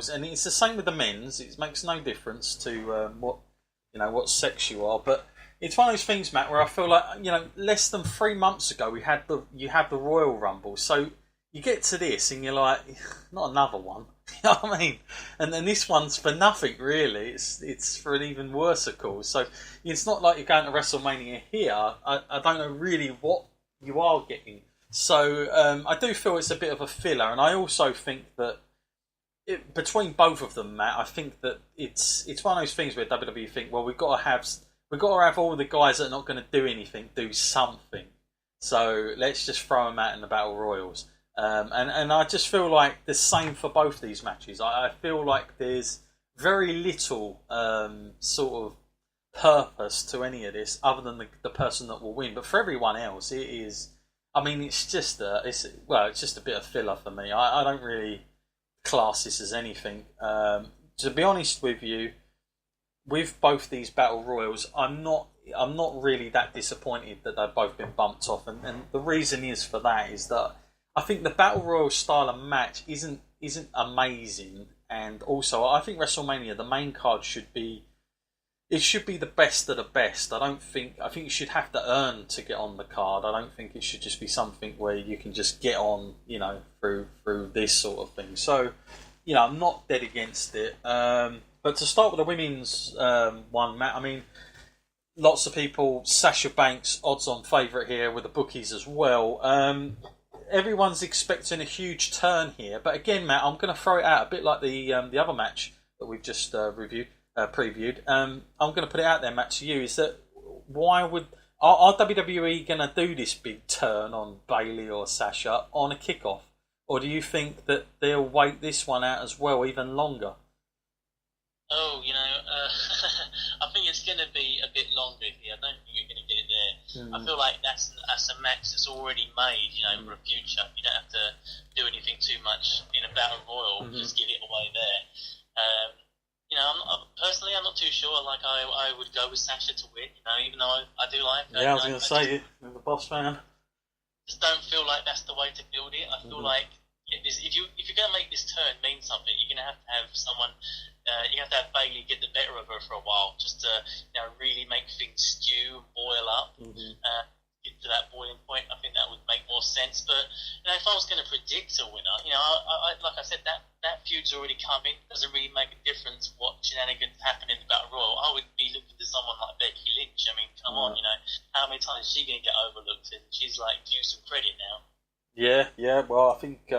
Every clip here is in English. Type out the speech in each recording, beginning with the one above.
and it's the same with the men's. It makes no difference to what sex you are, but it's one of those things, Matt, where I feel like less than 3 months ago you had the Royal Rumble, so you get to this and you're like, not another one. You know what I mean? And then this one's for nothing, really. It's for an even worse cause. So it's not like you're going to WrestleMania here. I don't know really what you are getting. So I do feel it's a bit of a filler, and I also think that between both of them, Matt, I think that it's one of those things where WWE think, well, we've got to have all the guys that are not going to do anything do something. So let's just throw them out in the Battle Royals. And I just feel like the same for both these matches. I feel like there's very little sort of purpose to any of this other than the person that will win. But for everyone else, it is. I mean, it's just a bit of filler for me. I don't really class this as anything. To be honest with you, with both these Battle Royals, I'm not really that disappointed that they've both been bumped off. And the reason is for that is that I think the Battle Royal style of match isn't amazing, and also I think WrestleMania, the main card should be the best of the best. I think you should have to earn to get on the card. I don't think it should just be something where you can just get on, through this sort of thing. So, I'm not dead against it. But to start with the women's one, Matt, I mean, lots of people, Sasha Banks, odds-on favourite here with the bookies as well. Everyone's expecting a huge turn here, but again, Matt, I'm going to throw it out a bit like the other match that we've just previewed. I'm going to put it out there, Matt, to you. Is that are WWE going to do this big turn on Bayley or Sasha on a kickoff, or do you think that they'll wait this one out as well, even longer? Oh, I think it's going to be a bit longer here. I don't think you're going to get it there. I feel like that's a match that's already made, for a future. You don't have to do anything too much in a Battle Royal. Just give it away there. Personally, I'm not too sure. Like, I would go with Sasha to win, even though I do like her. Yeah, I was going to say, you're the boss man. Just don't feel like that's the way to build it. I feel like if you're going to make this turn mean something, you're going to have someone. You have to have Bayley get the better of her for a while, just to really make things stew and boil up. Get to that boiling point. I think that would make more sense. But if I was going to predict a winner, I like I said, that feud's already coming. Doesn't really make a difference what shenanigans happen in the Battle Royal. I would be looking to someone like Becky Lynch. I mean, come on, how many times is she going to get overlooked? And she's like due some credit now. Yeah. Well, I think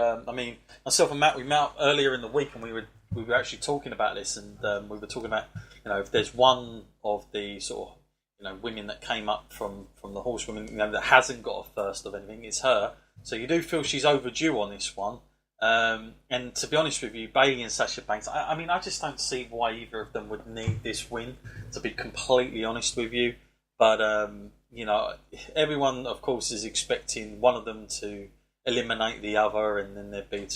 myself and Matt, we met up earlier in the week, and we were actually talking about this, and we were talking about if there's one of the sort of women that came up from the horsewomen that hasn't got a first of anything, it's her. So you do feel she's overdue on this one. And to be honest with you, Bayley and Sasha Banks, I just don't see why either of them would need this win, to be completely honest with you. But everyone of course is expecting one of them to eliminate the other, and then there'd be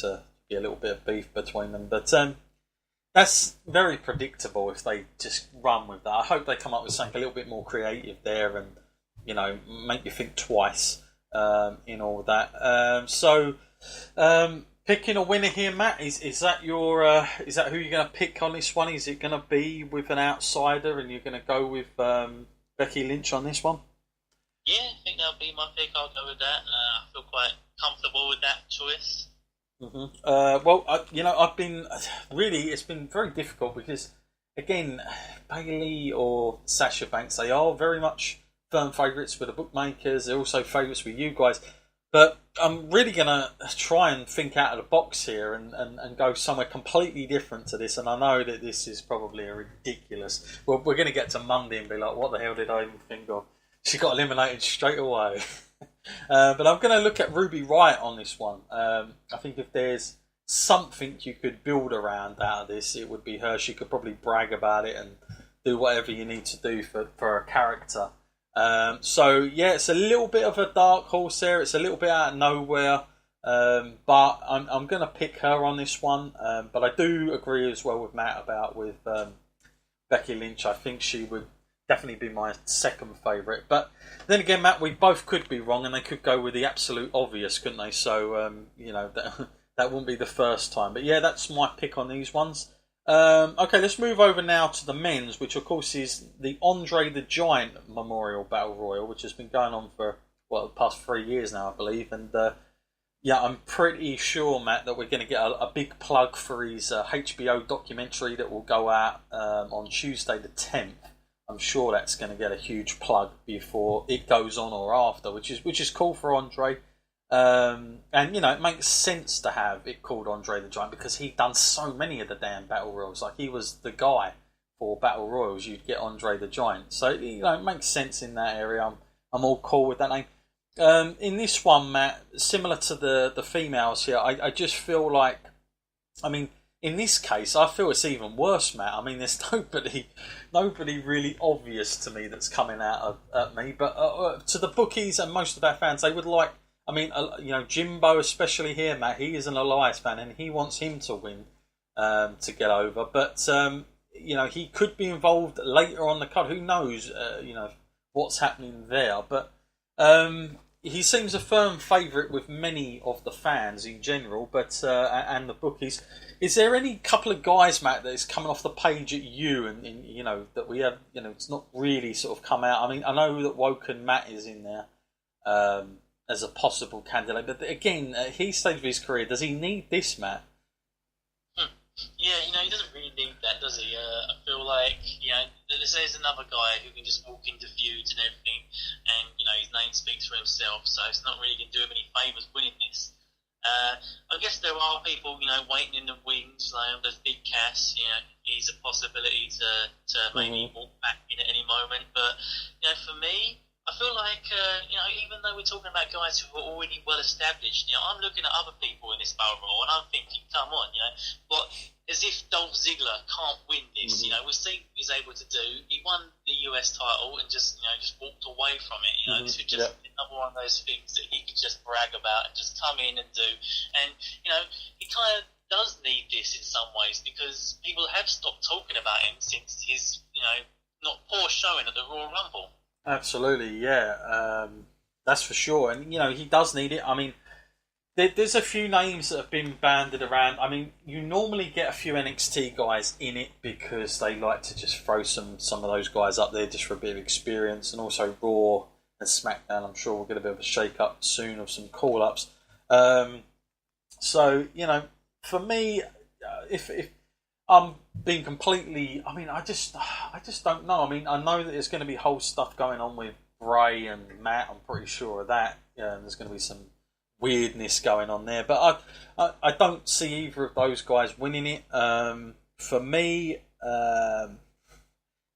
a little bit of beef between them. But that's very predictable if they just run with that. I hope they come up with something a little bit more creative there, and make you think twice in all of that. So picking a winner here, Matt, is that who you're going to pick on this one? Is it going to be with an outsider, and you're going to go with Becky Lynch on this one? Yeah, I think that'll be my pick. I'll go with that. I feel quite comfortable with that choice. I've been it's been very difficult because, again, Bayley or Sasha Banks, they are very much firm favourites with the bookmakers. They're also favourites with you guys. But I'm really going to try and think out of the box here and go somewhere completely different to this. And I know that this is probably a ridiculous... Well, we're going to get to Monday and be like, what the hell did I even think of? She got eliminated straight away. But I'm going to look at Ruby Riott on this one. I think if there's something you could build around out of this, it would be her. She could probably brag about it and do whatever you need to do for her character. It's a little bit of a dark horse there. It's a little bit out of nowhere. But I'm going to pick her on this one. But I do agree as well with Matt with Becky Lynch. I think she would definitely be my second favourite. But then again, Matt, we both could be wrong, and they could go with the absolute obvious, couldn't they? So, that wouldn't be the first time. But yeah, that's my pick on these ones. Okay, let's move over now to the men's, which of course is the Andre the Giant Memorial Battle Royal, which has been going on for the past 3 years now, I believe. And yeah, I'm pretty sure, Matt, that we're going to get a big plug for his HBO documentary that will go out on Tuesday the 10th. I'm sure that's going to get a huge plug before it goes on or after, which is cool for Andre. And it makes sense to have it called Andre the Giant because he'd done so many of the damn battle royals. Like, he was the guy for battle royals. You'd get Andre the Giant, so it makes sense in that area. I'm all cool with that name. In this one, Matt, similar to the females here, I just feel like, in this case, I feel it's even worse, Matt. There's nobody really obvious to me that's coming out at me, but to the bookies and most of our fans, they would like. Jimbo especially here, Matt. He is an Elias fan, and he wants him to win to get over. But he could be involved later on the card. Who knows? What's happening there? But he seems a firm favourite with many of the fans in general, but and the bookies. Is there any couple of guys, Matt, that is coming off the page at you, and that we have? It's not really sort of come out. I know that Woken Matt is in there. As a possible candidate, but again, at his stage of his career, does he need this, Matt? Yeah, he doesn't really need that, does he? I feel like, there's another guy who can just walk into feuds and everything, and, his name speaks for himself, so it's not really going to do him any favours winning this. I guess there are people, waiting in the wings, like there's Big Cass, he's a possibility to maybe walk back in at any moment, but, for me, I feel like, even though we're talking about guys who are already well established, I'm looking at other people in this battle royal and I'm thinking, come on, but as if Dolph Ziggler can't win this, we'll see what he's able to do. He won the US title and just walked away from it, this was just another one of those things that he could just brag about and just come in and do. And, he kind of does need this in some ways because people have stopped talking about him since his, not poor showing at the Royal Rumble. Absolutely, yeah. That's for sure. And, he does need it. There's a few names that have been banded around. You normally get a few NXT guys in it because they like to just throw some of those guys up there just for a bit of experience. And also Raw and SmackDown, I'm sure we'll get a bit of a shake-up soon of some call-ups. So, for me, if I'm being completely. I just don't know. I know that there's going to be whole stuff going on with Bray and Matt. I'm pretty sure of that. There's going to be some weirdness going on there, but I don't see either of those guys winning it. For me,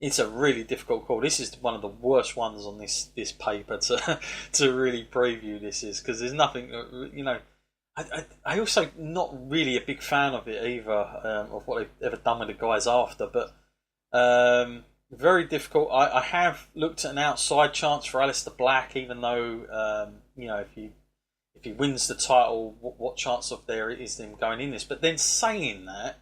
it's a really difficult call. This is one of the worst ones on this paper to really preview. This is because there's nothing. I also not really a big fan of it either, of what they've ever done with the guys after, but very difficult. I have looked at an outside chance for Aleister Black, even though if he wins the title, what chance of there is him going in this? But then saying that,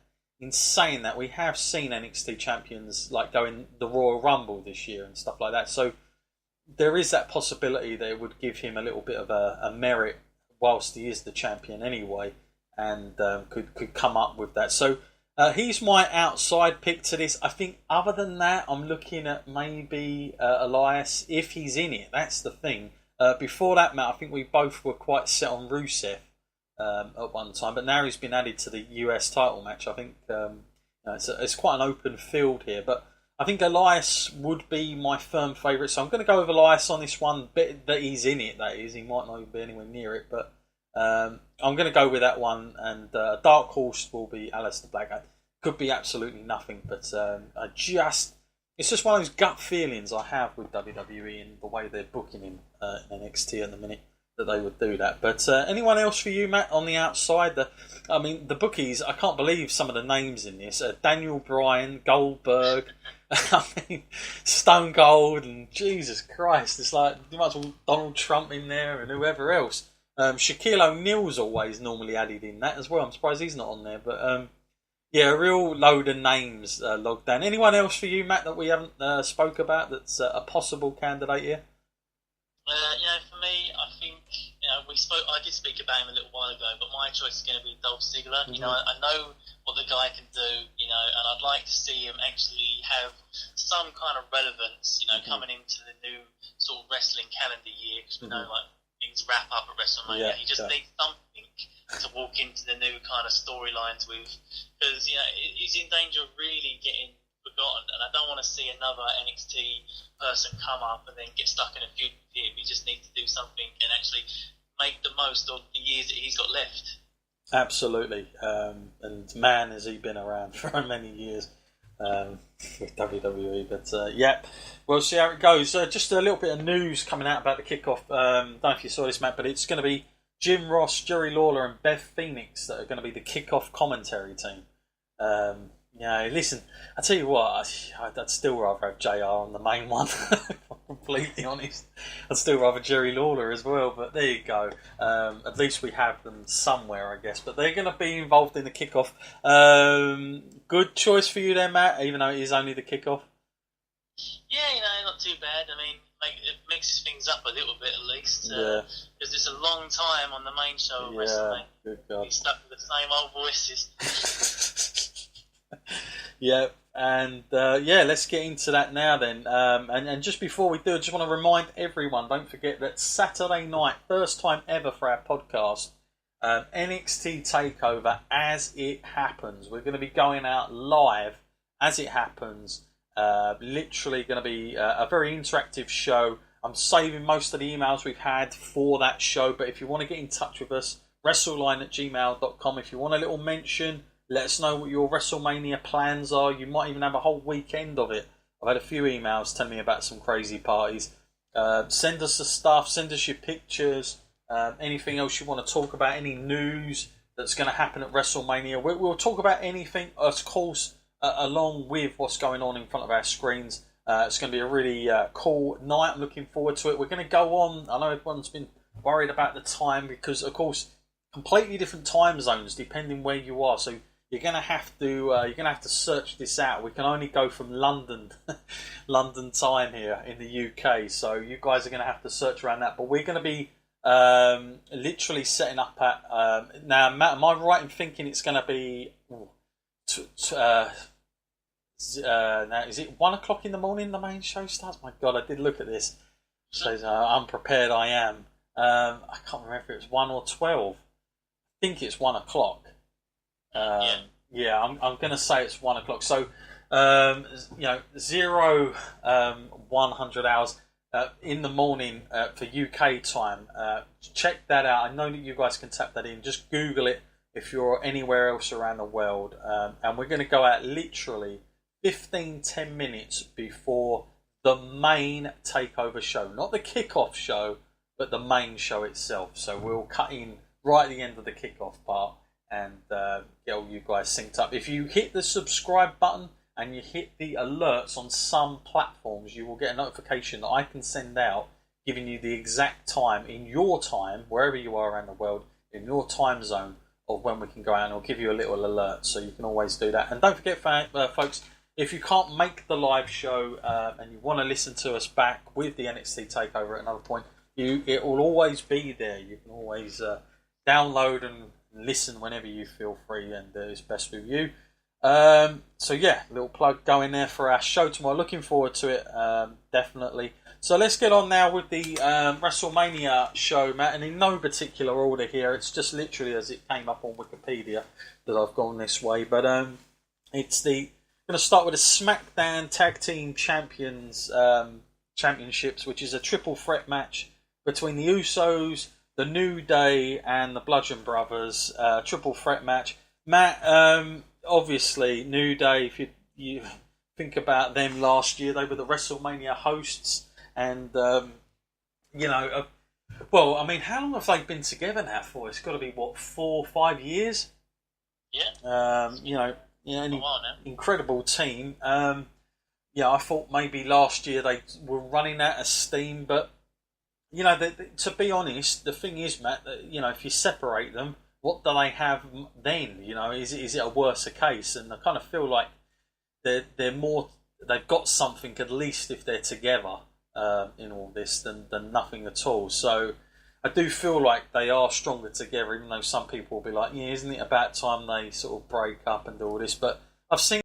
we have seen NXT champions like go in the Royal Rumble this year and stuff like that, so there is that possibility that it would give him a little bit of a merit whilst he is the champion anyway, and could come up with that. So he's my outside pick to this. I think other than that, I'm looking at maybe Elias, if he's in it. That's the thing. Before that, Matt, I think we both were quite set on Rusev at one time, but now he's been added to the US title match. I think it's quite an open field here, but I think Elias would be my firm favourite, so I'm going to go with Elias on this one. Bit that he's in it, that is. He might not even be anywhere near it, but I'm going to go with that one. And a dark horse will be Aleister Black. It could be absolutely nothing, but it's just one of those gut feelings I have with WWE and the way they're booking him in NXT at the minute that they would do that. But anyone else for you, Matt, on the outside? The bookies, I can't believe some of the names in this. Daniel Bryan, Goldberg, Stone Cold, and Jesus Christ, it's like you might as well Donald Trump in there and whoever else. Shaquille O'Neal's always normally added in that as well. I'm surprised he's not on there. But a real load of names logged down. Anyone else for you, Matt, that we haven't spoke about that's a possible candidate here? For me, I think I did speak about him a little while ago, but my choice is going to be Dolph Ziggler. You know, I know what the guy can do. You know, and I'd like to see him actually have some kind of relevance. You know, coming into the new sort of wrestling calendar year, because we know like things wrap up at WrestleMania. He just needs something to walk into the new kind of storylines with, because he's in danger of really getting forgotten, and I don't want to see another NXT person come up and then get stuck in a feud with him. He just needs to do something and actually make the most of the years that he's got left. Absolutely, and man, has he been around for many years with WWE. But we'll see how it goes. Just a little bit of news coming out about the kickoff. Don't know if you saw this, Matt, but it's going to be Jim Ross, Jerry Lawler, and Beth Phoenix that are going to be the kickoff commentary team. Listen, I tell you what, I'd still rather have JR on the main one. If I'm completely honest, I'd still rather Jerry Lawler as well. But there you go. At least we have them somewhere, I guess. But they're going to be involved in the kickoff. Good choice for you there, Matt. Even though it is only the kickoff. Yeah, not too bad. I mean, it mixes things up a little bit at least. Because it's a long time on the main show of WrestleMania. Good God. He's stuck with the same old voices. Yeah, and let's get into that now then. And just before we do, I just want to remind everyone, don't forget that Saturday night, first time ever for our podcast, NXT TakeOver As It Happens. We're going to be going out live as it happens. Literally going to be a very interactive show. I'm saving most of the emails we've had for that show, but if you want to get in touch with us, wrestleline@gmail.com. If you want a little mention, let us know what your WrestleMania plans are. You might even have a whole weekend of it. I've had a few emails telling me about some crazy parties. Send us the stuff. Send us your pictures. Anything else you want to talk about. Any news that's going to happen at WrestleMania. We'll talk about anything, of course, along with what's going on in front of our screens. It's going to be a really cool night. I'm looking forward to it. We're going to go on. I know everyone's been worried about the time because, of course, completely different time zones depending where you are. So you're going to have to search this out. We can only go from London time here in the UK. So you guys are going to have to search around that. But we're going to be literally setting up at now. Matt, am I right in thinking it's going to be now? Is it 1 o'clock in the morning? The main show starts. My God, I did look at this. Shows how unprepared I am. I can't remember if it was 1 or 12. I think it's 1 o'clock. I'm going to say it's 1 o'clock. So, 100 hours in the morning for UK time. Check that out. I know that you guys can tap that in. Just Google it if you're anywhere else around the world. And we're going to go out literally 10 minutes before the main takeover show. Not the kickoff show, but the main show itself. So we'll cut in right at the end of the kickoff part and get all you guys synced up. If you hit the subscribe button and you hit the alerts on some platforms, you will get a notification that I can send out giving you the exact time in your time, wherever you are around the world, in your time zone of when we can go out, and I'll give you a little alert, so you can always do that. And don't forget, folks, if you can't make the live show and you want to listen to us back with the NXT TakeOver at another point, it will always be there. You can always download and listen whenever you feel free, and it's best with you. Little plug going there for our show tomorrow. Looking forward to it, definitely. So let's get on now with the WrestleMania show, Matt, and in no particular order here. It's just literally as it came up on Wikipedia that I've gone this way. But it's going to start with the SmackDown Tag Team Champions Championships, which is a triple threat match between the Usos, the New Day, and the Bludgeon Brothers. Triple threat match. Matt, obviously, New Day, if you think about them last year, they were the WrestleMania hosts. And, how long have they been together now for? It's got to be, 4 or 5 years? Yeah. An incredible team. I thought maybe last year they were running out of steam, but to be honest, the thing is, Matt, that, if you separate them, what do they have then? Is it a worse case? And I kind of feel like they're more. They've got something, at least if they're together in all this, than nothing at all. So I do feel like they are stronger together, even though some people will be like, yeah, isn't it about time they sort of break up and do all this? But I've seen